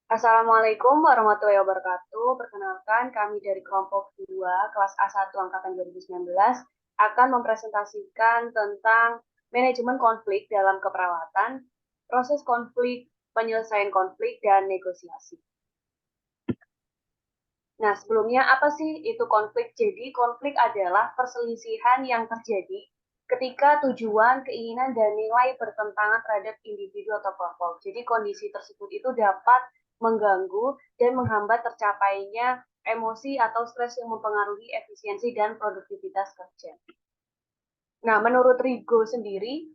Assalamualaikum warahmatullahi wabarakatuh. Perkenalkan, kami dari kelompok 2, kelas A1 angkatan 2019 akan mempresentasikan tentang manajemen konflik dalam keperawatan, proses konflik, penyelesaian konflik, dan negosiasi. Nah, sebelumnya apa sih itu konflik? Jadi, konflik adalah perselisihan yang terjadi ketika tujuan, keinginan, dan nilai bertentangan terhadap individu atau kelompok. Jadi, kondisi tersebut itu dapat mengganggu dan menghambat tercapainya emosi atau stres yang mempengaruhi efisiensi dan produktivitas kerja. Nah, menurut Rigo sendiri,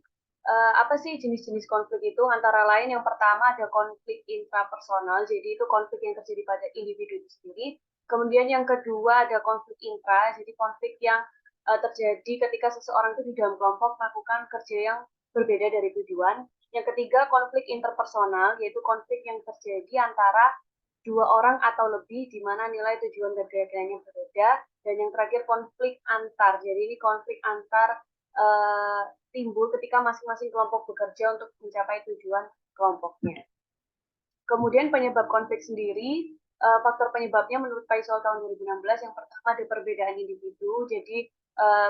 apa sih jenis-jenis konflik itu? Antara lain yang pertama ada konflik intrapersonal, jadi itu konflik yang terjadi pada individu itu sendiri. Kemudian yang kedua ada konflik intra, jadi konflik yang terjadi ketika seseorang itu di dalam kelompok melakukan kerja yang berbeda dari tujuan. Yang ketiga konflik interpersonal, yaitu konflik yang terjadi antara dua orang atau lebih di mana nilai tujuan dan keyakinannya berbeda. Dan yang terakhir konflik antar, jadi ini konflik antar timbul ketika masing-masing kelompok bekerja untuk mencapai tujuan kelompoknya. Kemudian penyebab konflik sendiri, faktor penyebabnya menurut Faisal tahun 2016 yang pertama ada perbedaan individu, jadi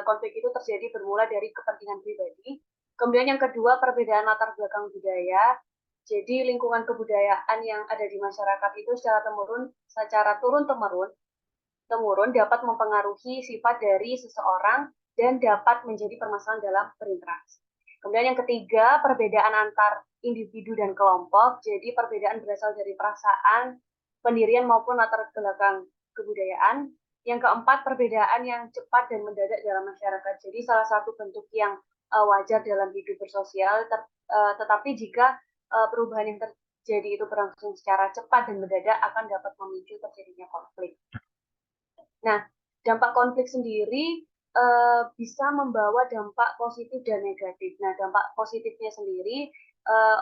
konflik itu terjadi bermula dari kepentingan pribadi. Kemudian yang kedua perbedaan latar belakang budaya, jadi lingkungan kebudayaan yang ada di masyarakat itu secara turun temurun dapat mempengaruhi sifat dari seseorang dan dapat menjadi permasalahan dalam berinteraksi. Kemudian yang ketiga, perbedaan antar individu dan kelompok. Jadi perbedaan berasal dari perasaan, pendirian maupun latar belakang kebudayaan. Yang keempat, perbedaan yang cepat dan mendadak dalam masyarakat. Jadi salah satu bentuk yang wajar dalam hidup bersosial, tetapi jika perubahan yang terjadi itu berlangsung secara cepat dan mendadak akan dapat memicu terjadinya konflik. Nah, dampak konflik sendiri bisa membawa dampak positif dan negatif. Nah, dampak positifnya sendiri,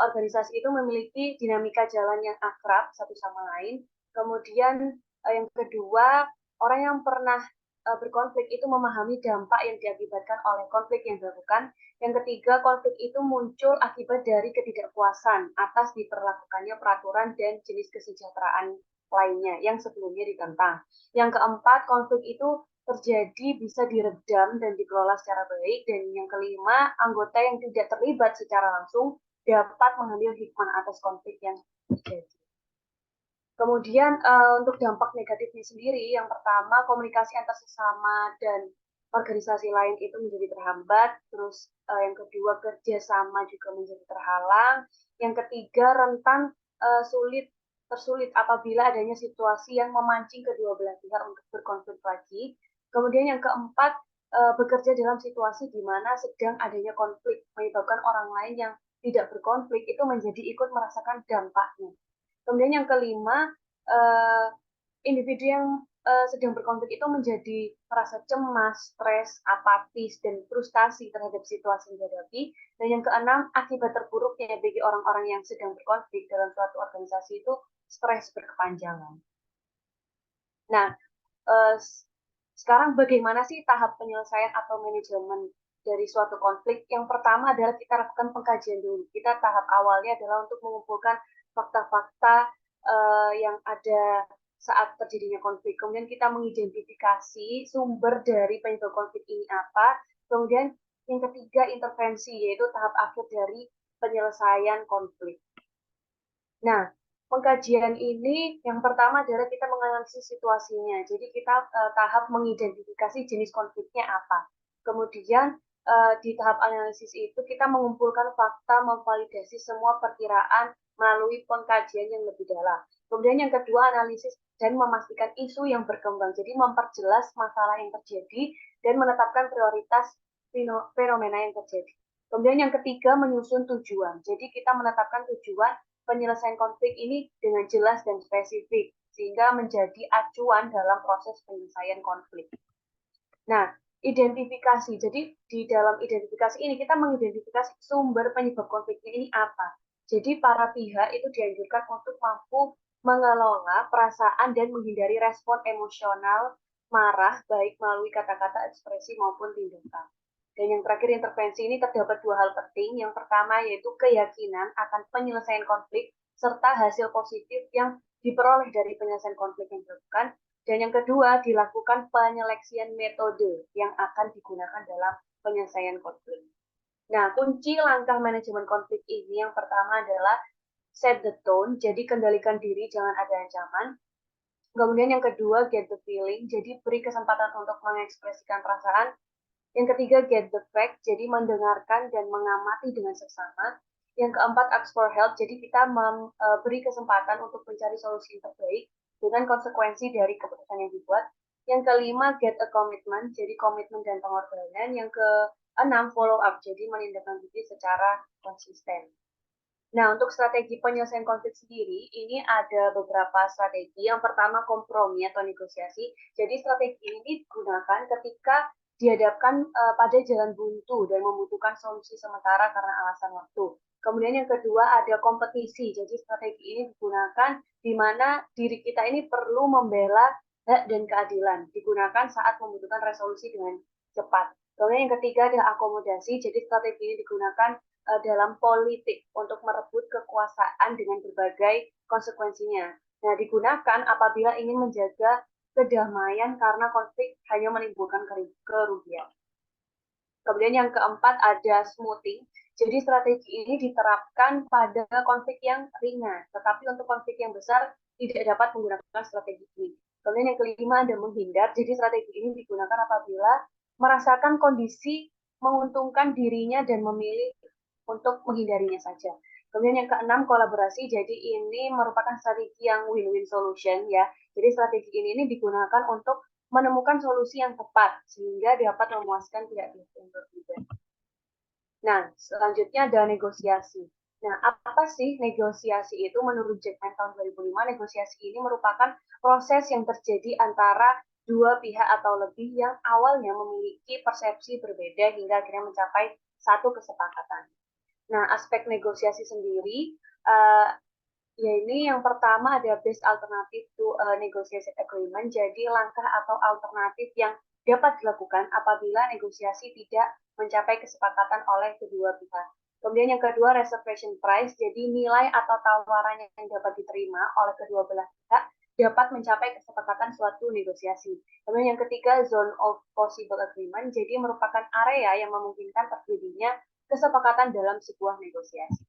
organisasi itu memiliki dinamika jalan yang akrab satu sama lain. Kemudian yang kedua, orang yang pernah berkonflik itu memahami dampak yang diakibatkan oleh konflik yang dilakukan. Yang ketiga, konflik itu muncul akibat dari ketidakpuasan atas diperlakukannya peraturan dan jenis kesejahteraan lainnya yang sebelumnya ditentang. Yang keempat, konflik itu terjadi bisa diredam dan dikelola secara baik. Dan yang kelima, anggota yang tidak terlibat secara langsung dapat mengambil hikmah atas konflik yang terjadi. Kemudian untuk dampak negatifnya sendiri, yang pertama komunikasi antar sesama dan organisasi lain itu menjadi terhambat. Terus yang kedua kerjasama juga menjadi terhalang. Yang ketiga rentan tersulit apabila adanya situasi yang memancing kedua belah pihak untuk berkonflik lagi. Kemudian yang keempat bekerja dalam situasi di mana sedang adanya konflik menyebabkan orang lain yang tidak berkonflik itu menjadi ikut merasakan dampaknya. Kemudian yang kelima, individu yang sedang berkonflik itu menjadi merasa cemas, stres, apatis, dan frustasi terhadap situasi yang dihadapi. Dan yang keenam, akibat terburuknya bagi orang-orang yang sedang berkonflik dalam suatu organisasi itu stres berkepanjangan. Nah, sekarang bagaimana sih tahap penyelesaian atau manajemen dari suatu konflik? Yang pertama adalah kita lakukan pengkajian dulu. Kita tahap awalnya adalah untuk mengumpulkan fakta-fakta yang ada saat terjadinya konflik. Kemudian kita mengidentifikasi sumber dari penyebab konflik ini apa. Kemudian yang ketiga intervensi, yaitu tahap akhir dari penyelesaian konflik. Nah, pengkajian ini yang pertama adalah kita menganalisis situasinya. Jadi kita tahap mengidentifikasi jenis konfliknya apa. Kemudian di tahap analisis itu kita mengumpulkan fakta, memvalidasi semua perkiraan melalui pengkajian yang lebih dalam. Kemudian yang kedua analisis dan memastikan isu yang berkembang. Jadi memperjelas masalah yang terjadi dan menetapkan prioritas fenomena yang terjadi. Kemudian yang ketiga menyusun tujuan. Jadi kita menetapkan tujuan penyelesaian konflik ini dengan jelas dan spesifik, sehingga menjadi acuan dalam proses penyelesaian konflik. Nah, identifikasi. Jadi di dalam identifikasi ini kita mengidentifikasi sumber penyebab konfliknya ini apa. Jadi para pihak itu dianjurkan untuk mampu mengelola perasaan dan menghindari respon emosional marah baik melalui kata-kata, ekspresi maupun tindakan. Dan yang terakhir intervensi ini terdapat dua hal penting. Yang pertama yaitu keyakinan akan penyelesaian konflik serta hasil positif yang diperoleh dari penyelesaian konflik yang dilakukan. Dan yang kedua, dilakukan penyeleksian metode yang akan digunakan dalam penyelesaian konflik. Nah, kunci langkah manajemen konflik ini yang pertama adalah set the tone, jadi kendalikan diri, jangan ada ancaman. Kemudian yang kedua, get the feeling, jadi beri kesempatan untuk mengekspresikan perasaan. Yang ketiga, get the fact, jadi mendengarkan dan mengamati dengan seksama. Yang keempat, ask for help, jadi kita beri kesempatan untuk mencari solusi yang terbaik dengan konsekuensi dari keputusan yang dibuat. Yang kelima, get a commitment, jadi komitmen dan pengorbanan. Yang keenam, follow up, jadi menindaklanjuti secara konsisten. Nah, untuk strategi penyelesaian konflik sendiri, ini ada beberapa strategi. Yang pertama, kompromi atau negosiasi. Jadi, strategi ini digunakan ketika dihadapkan pada jalan buntu dan membutuhkan solusi sementara karena alasan waktu. Kemudian yang kedua, ada kompetisi. Jadi, strategi ini digunakan di mana diri kita ini perlu membela hak dan keadilan. Digunakan saat membutuhkan resolusi dengan cepat. Kemudian yang ketiga adalah akomodasi. Jadi, strategi ini digunakan dalam politik untuk merebut kekuasaan dengan berbagai konsekuensinya. Nah, digunakan apabila ingin menjaga kedamaian karena konflik hanya menimbulkan kerugian. Kemudian yang keempat ada smoothing. Jadi strategi ini diterapkan pada konflik yang ringan, tetapi untuk konflik yang besar tidak dapat menggunakan strategi ini. Kemudian yang kelima ada menghindar. Jadi strategi ini digunakan apabila merasakan kondisi menguntungkan dirinya dan memilih untuk menghindarinya saja. Kemudian yang keenam kolaborasi. Jadi ini merupakan strategi yang win-win solution ya. Jadi strategi ini digunakan untuk menemukan solusi yang tepat sehingga dapat memuaskan pihak-pihak yang berbeda. Nah, selanjutnya ada negosiasi. Nah, apa sih negosiasi itu? Menurut Jackman tahun 2005, negosiasi ini merupakan proses yang terjadi antara dua pihak atau lebih yang awalnya memiliki persepsi berbeda hingga akhirnya mencapai satu kesepakatan. Nah, aspek negosiasi sendiri, ya ini yang pertama ada best alternative to negotiation agreement, jadi langkah atau alternatif yang dapat dilakukan apabila negosiasi tidak mencapai kesepakatan oleh kedua pihak. Kemudian yang kedua reservation price, jadi nilai atau tawaran yang dapat diterima oleh kedua belah pihak dapat mencapai kesepakatan suatu negosiasi. Kemudian yang ketiga zone of possible agreement, jadi merupakan area yang memungkinkan terjadinya kesepakatan dalam sebuah negosiasi.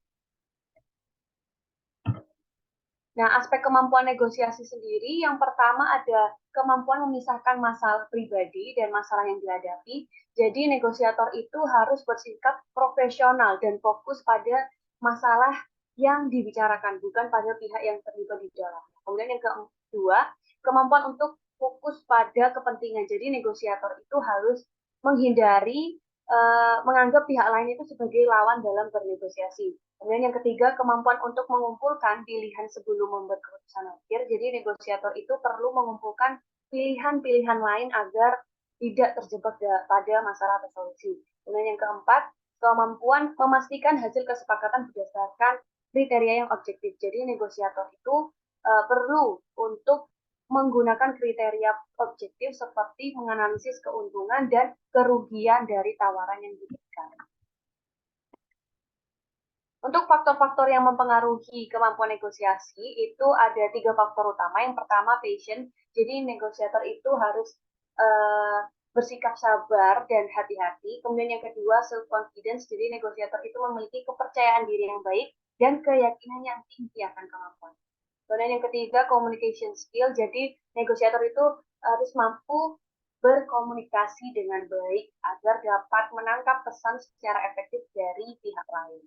Nah, aspek kemampuan negosiasi sendiri, yang pertama ada kemampuan memisahkan masalah pribadi dan masalah yang dihadapi. Jadi, negosiator itu harus bersikap profesional dan fokus pada masalah yang dibicarakan, bukan pada pihak yang terlibat di dalam. Kemudian yang kedua, kemampuan untuk fokus pada kepentingan. Jadi, negosiator itu harus menghindari menganggap pihak lain itu sebagai lawan dalam bernegosiasi. Kemudian yang ketiga, kemampuan untuk mengumpulkan pilihan sebelum membuat keputusan akhir. Jadi negosiator itu perlu mengumpulkan pilihan-pilihan lain agar tidak terjebak pada masalah atau solusi. Kemudian yang keempat, kemampuan memastikan hasil kesepakatan berdasarkan kriteria yang objektif. Jadi negosiator itu perlu untuk menggunakan kriteria objektif seperti menganalisis keuntungan dan kerugian dari tawaran yang diberikan. Untuk faktor-faktor yang mempengaruhi kemampuan negosiasi, itu ada 3 faktor utama. Yang pertama, passion. Jadi, negosiator itu harus bersikap sabar dan hati-hati. Kemudian yang kedua, self-confidence. Jadi, negosiator itu memiliki kepercayaan diri yang baik dan keyakinan yang tinggi akan kemampuan. Kemudian yang ketiga, communication skill. Jadi, negosiator itu harus mampu berkomunikasi dengan baik agar dapat menangkap pesan secara efektif dari pihak lain.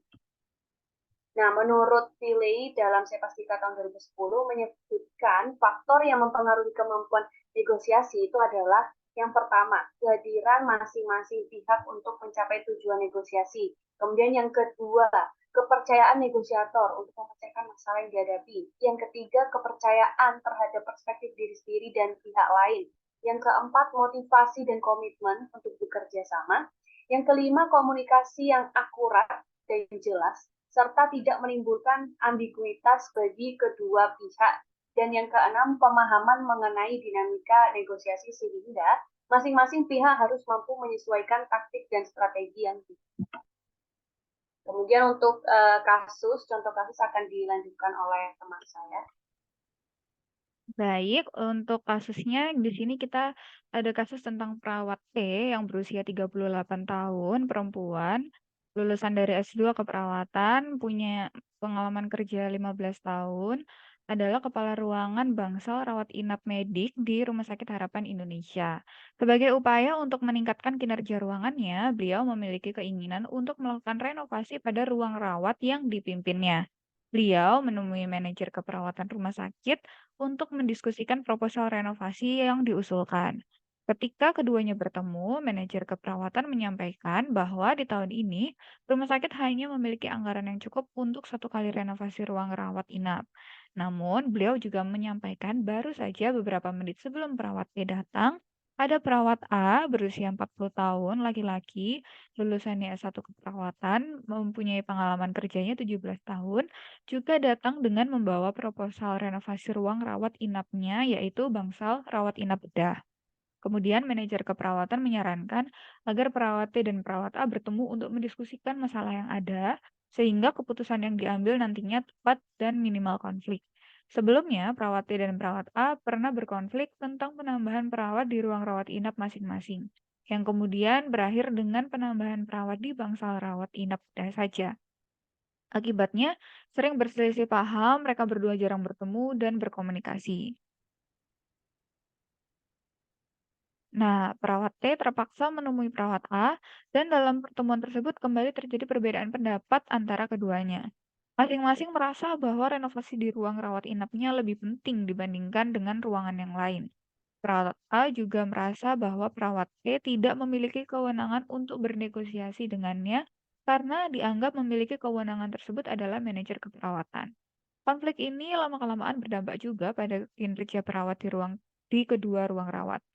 Nah, menurut Tilley dalam Sepastika tahun 2010 menyebutkan faktor yang mempengaruhi kemampuan negosiasi itu adalah yang pertama, kehadiran masing-masing pihak untuk mencapai tujuan negosiasi. Kemudian yang kedua, kepercayaan negosiator untuk memecahkan masalah yang dihadapi. Yang ketiga, kepercayaan terhadap perspektif diri sendiri dan pihak lain. Yang keempat, motivasi dan komitmen untuk bekerja sama. Yang kelima, komunikasi yang akurat dan jelas serta tidak menimbulkan ambiguitas bagi kedua pihak. Dan yang keenam, pemahaman mengenai dinamika negosiasi sehingga masing-masing pihak harus mampu menyesuaikan taktik dan strategi yang dibutuhkan. Kemudian untuk contoh kasus akan dilanjutkan oleh teman saya. Baik, untuk kasusnya di sini kita ada kasus tentang perawat T yang berusia 38 tahun, perempuan, lulusan dari S2 keperawatan, punya pengalaman kerja 15 tahun, adalah kepala ruangan bangsal rawat inap medik di Rumah Sakit Harapan Indonesia. Sebagai upaya untuk meningkatkan kinerja ruangannya, beliau memiliki keinginan untuk melakukan renovasi pada ruang rawat yang dipimpinnya. Beliau menemui manajer keperawatan rumah sakit untuk mendiskusikan proposal renovasi yang diusulkan. Ketika keduanya bertemu, manajer keperawatan menyampaikan bahwa di tahun ini rumah sakit hanya memiliki anggaran yang cukup untuk satu kali renovasi ruang rawat inap. Namun, beliau juga menyampaikan baru saja beberapa menit sebelum perawat B datang, ada perawat A berusia 40 tahun, laki-laki, lulusannya S1 keperawatan, mempunyai pengalaman kerjanya 17 tahun, juga datang dengan membawa proposal renovasi ruang rawat inapnya, yaitu bangsal rawat inap bedah. Kemudian manajer keperawatan menyarankan agar perawat T dan perawat A bertemu untuk mendiskusikan masalah yang ada, sehingga keputusan yang diambil nantinya tepat dan minimal konflik. Sebelumnya, perawat T dan perawat A pernah berkonflik tentang penambahan perawat di ruang rawat inap masing-masing, yang kemudian berakhir dengan penambahan perawat di bangsal rawat inap bedah saja. Akibatnya, sering berselisih paham, mereka berdua jarang bertemu dan berkomunikasi. Nah, perawat T terpaksa menemui perawat A, dan dalam pertemuan tersebut kembali terjadi perbedaan pendapat antara keduanya. Masing-masing merasa bahwa renovasi di ruang rawat inapnya lebih penting dibandingkan dengan ruangan yang lain. Perawat A juga merasa bahwa perawat T tidak memiliki kewenangan untuk bernegosiasi dengannya karena dianggap memiliki kewenangan tersebut adalah manajer keperawatan. Konflik ini lama-kelamaan berdampak juga pada kinerja perawat di kedua ruang rawat,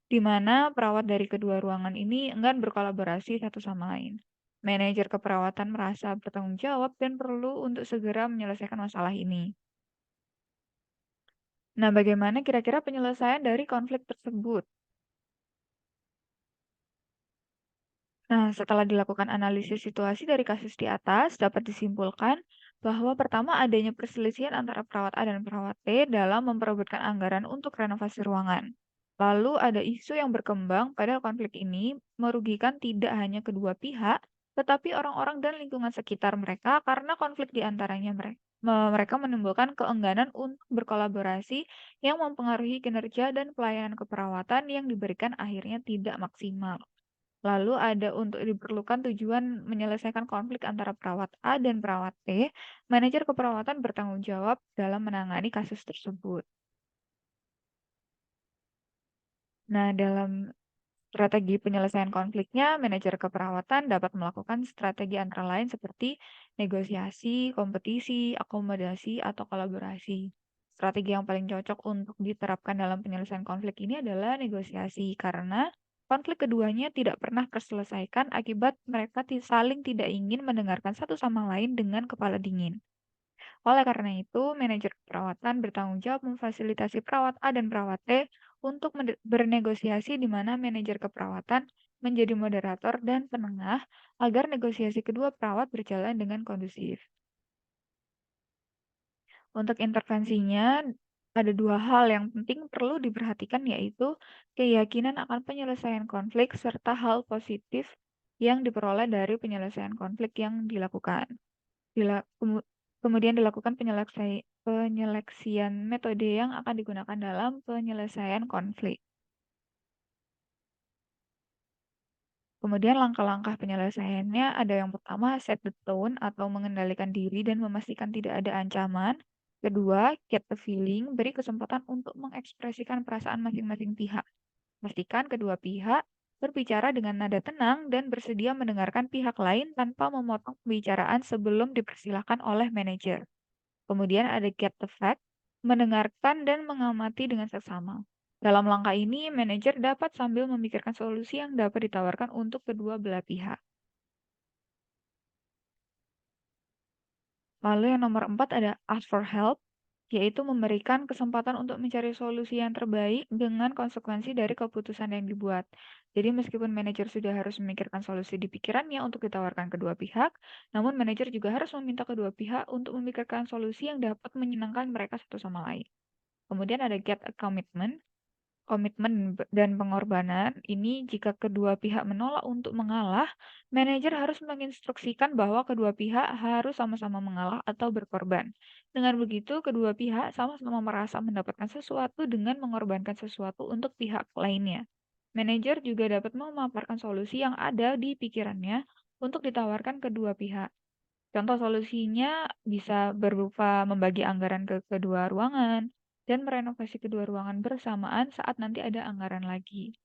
di mana perawat dari kedua ruangan ini enggan berkolaborasi satu sama lain. Manajer keperawatan merasa bertanggung jawab dan perlu untuk segera menyelesaikan masalah ini. Nah, bagaimana kira-kira penyelesaian dari konflik tersebut? Nah, setelah dilakukan analisis situasi dari kasus di atas, dapat disimpulkan bahwa pertama adanya perselisihan antara perawat A dan perawat T dalam memperebutkan anggaran untuk renovasi ruangan. Lalu ada isu yang berkembang pada konflik ini merugikan tidak hanya kedua pihak, tetapi orang-orang dan lingkungan sekitar mereka karena konflik di antaranya mereka menimbulkan keengganan untuk berkolaborasi yang mempengaruhi kinerja dan pelayanan keperawatan yang diberikan akhirnya tidak maksimal. Lalu ada untuk diperlukan tujuan menyelesaikan konflik antara perawat A dan perawat T, manajer keperawatan bertanggung jawab dalam menangani kasus tersebut. Nah, dalam strategi penyelesaian konfliknya, manajer keperawatan dapat melakukan strategi antara lain seperti negosiasi, kompetisi, akomodasi, atau kolaborasi. Strategi yang paling cocok untuk diterapkan dalam penyelesaian konflik ini adalah negosiasi, karena konflik keduanya tidak pernah terselesaikan akibat mereka saling tidak ingin mendengarkan satu sama lain dengan kepala dingin. Oleh karena itu, manajer keperawatan bertanggung jawab memfasilitasi perawat A dan perawat T untuk bernegosiasi di mana manajer keperawatan menjadi moderator dan penengah agar negosiasi kedua perawat berjalan dengan kondusif. Untuk intervensinya, ada dua hal yang penting perlu diperhatikan, yaitu keyakinan akan penyelesaian konflik serta hal positif yang diperoleh dari penyelesaian konflik yang dilakukan. Dila kemu Kemudian dilakukan penyeleksian metode yang akan digunakan dalam penyelesaian konflik. Kemudian langkah-langkah penyelesaiannya ada yang pertama set the tone atau mengendalikan diri dan memastikan tidak ada ancaman. Kedua, get the feeling, beri kesempatan untuk mengekspresikan perasaan masing-masing pihak. Pastikan kedua pihak berbicara dengan nada tenang dan bersedia mendengarkan pihak lain tanpa memotong pembicaraan sebelum dipersilahkan oleh manajer. Kemudian ada get the fact, mendengarkan dan mengamati dengan seksama. Dalam langkah ini, manajer dapat sambil memikirkan solusi yang dapat ditawarkan untuk kedua belah pihak. Lalu yang nomor 4 ada ask for help, yaitu memberikan kesempatan untuk mencari solusi yang terbaik dengan konsekuensi dari keputusan yang dibuat. Jadi meskipun manajer sudah harus memikirkan solusi di pikirannya untuk ditawarkan kedua pihak, namun manajer juga harus meminta kedua pihak untuk memikirkan solusi yang dapat menyenangkan mereka satu sama lain. Kemudian ada get a commitment, komitmen dan pengorbanan. Ini jika kedua pihak menolak untuk mengalah, manajer harus menginstruksikan bahwa kedua pihak harus sama-sama mengalah atau berkorban. Dengan begitu, kedua pihak sama-sama merasa mendapatkan sesuatu dengan mengorbankan sesuatu untuk pihak lainnya. Manajer juga dapat memaparkan solusi yang ada di pikirannya untuk ditawarkan kedua pihak. Contoh solusinya bisa berupa membagi anggaran ke kedua ruangan dan merenovasi kedua ruangan bersamaan saat nanti ada anggaran lagi.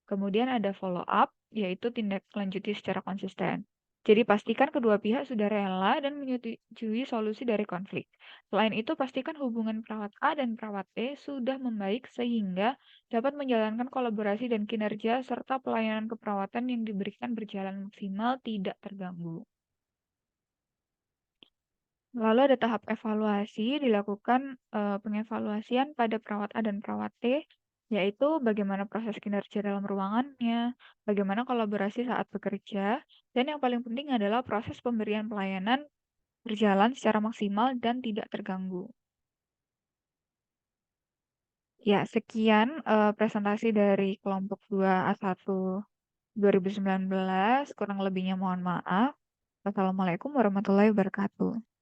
Kemudian ada follow up, yaitu tindak lanjuti secara konsisten. Jadi pastikan kedua pihak sudah rela dan menyetujui solusi dari konflik. Selain itu, pastikan hubungan perawat A dan perawat B sudah membaik sehingga dapat menjalankan kolaborasi dan kinerja serta pelayanan keperawatan yang diberikan berjalan maksimal tidak terganggu. Lalu ada tahap evaluasi, dilakukan pengevaluasian pada perawat A dan perawat T, yaitu bagaimana proses kinerja dalam ruangannya, bagaimana kolaborasi saat bekerja, dan yang paling penting adalah proses pemberian pelayanan berjalan secara maksimal dan tidak terganggu. Ya, sekian presentasi dari kelompok 2A1 2019, kurang lebihnya mohon maaf. Wassalamualaikum warahmatullahi wabarakatuh.